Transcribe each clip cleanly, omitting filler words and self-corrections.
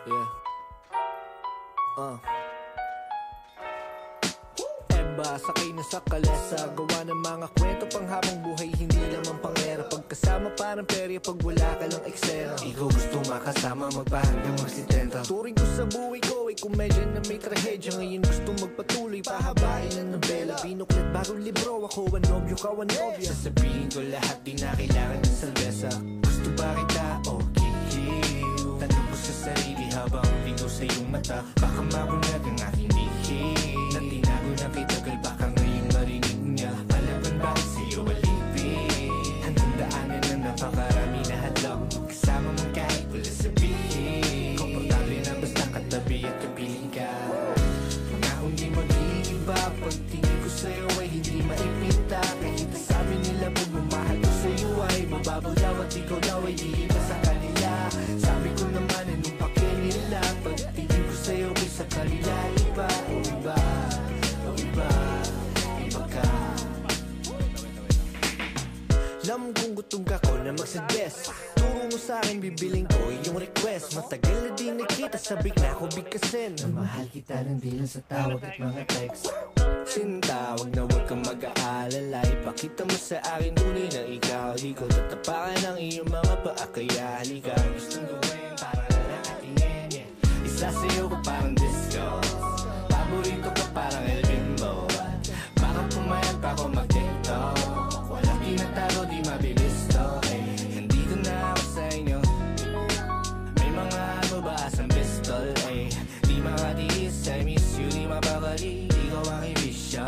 Yeah. Eba, sakay na sa kalesa, gawa ng mga kwento pang habang buhay, hindi lamang pangera. Pagkasama parang perya, pag wala ka lang eksena. Ikaw gusto makasama, magpahanggang magsitenta. Turing ko sa buhay ko ay komedya na may trahedya. Ngayon gusto magpatuloy, pahabain ang nobela. Binuklat bagong libro, ako ang nobyo, ka ang nobya. Sasabihin ko lahat, di na kailangan ng salvesa. Gusto ba kita o kikiw? Tanong ko sa sarili habang ligaw sa iyong mata. Baka mabunyag ang aking dihil na tinago na kitagal, baka ngayon marinig niya. Palaban bakit sa'yo alipin? Hanggang daanan na napakarami na hadlang. Kasama mo kahit wala sabihin. Komportable na basta katabi at kapiling ka. Pangakong di mag-iiba, pagtingin ko sa'yo ay hindi maipinta. Kahit sabi nila pagmamahal ko sa'yo ay mababaw daw at ikaw daw ay di iba sa kanila. Sabi ko naman anong pake nila, pagtingin ko sa'yo ay sa kanila iba. O iba, o iba, iba ka. Alam kong gutom ka ko na mag-suggest. Turo mo sa'kin, bibiling ko yung request. Matagal na di nakita, sabik na ako bigkasin. Na mahal kita ng di lang sa tawag at mga text. Sinta, wag na wag kang mag-aalala. Ipakita mo sa akin tunay na ikaw. Di ko tatapakan ang iyong mga paa, kaya halika. Gustong gawin para nakakatingin, yeah. Isa sa'yo ko parang disco, paborito ka parang El Bimbo. Baka pumayag pa ako mag-tiktok. Walang tinatago, di mabibisto, eh. Nandito na ako sa inyo. May mga mabasang pistol, eh. Di makatiis, I miss you, di mapakali. Ikaw ang ibisyo.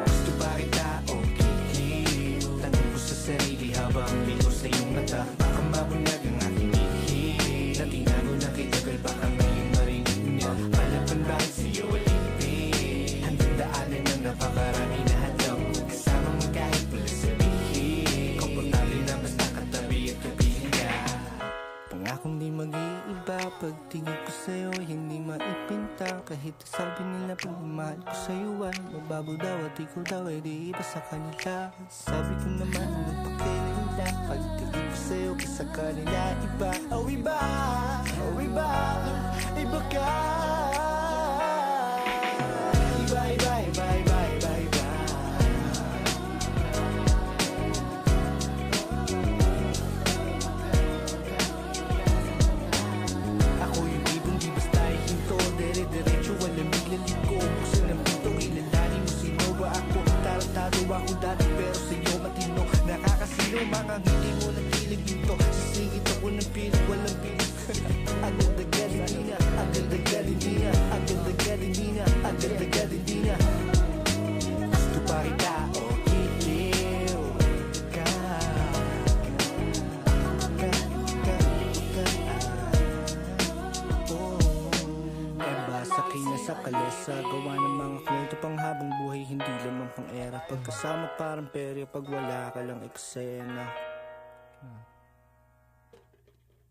Gusto pa kita o kikiw? Tanong ko sa sarili habang ligo sa iyong mata. Baka mabunyag ang aking ihip na tinago na kitagal, baka ngayon marinig niya. Palaban bakit sa'yo alipin? Hanggang daanan ng napakarami na hadlang. Kasama mo kahit wala sabihin. Komportable na basta katabi at kapiling ka. Pangakong di mag-iiba, pagtingin ko sa'yo hindi maipinta. Kahit sabi nila pagmamahal ko sa'yo ay mababaw daw at ikaw daw ay di iba sa kanila. Sabi ko naman magpakailan lang, pagtingin ko sa'yo sa kanila iba. Oh iba, oh iba, iba ka. Iba, iba, iba, iba, iba, iba. Ako yung ibang di basta ihinto, dere-derecho, walang biglaliko. Buksan ang pinto, ilalanin mo sino ba ako. Tarantado ako dati pero sa'yo matino. Nakakasino, mga hindi mo nakilig dito. Sisingit ako ng pilit, walang pilit. Agad-agad hindi na, agad-agad hindi na, agad-agad hindi na, agad-agad hindi na. Gusto pa kita o kikiw ka. Eba, sakay na sa kalesa, gawa ng mga kwento pang habang buhay, hindi lamang pang era. Pagkasama parang perya, pag wala ka lang eksena.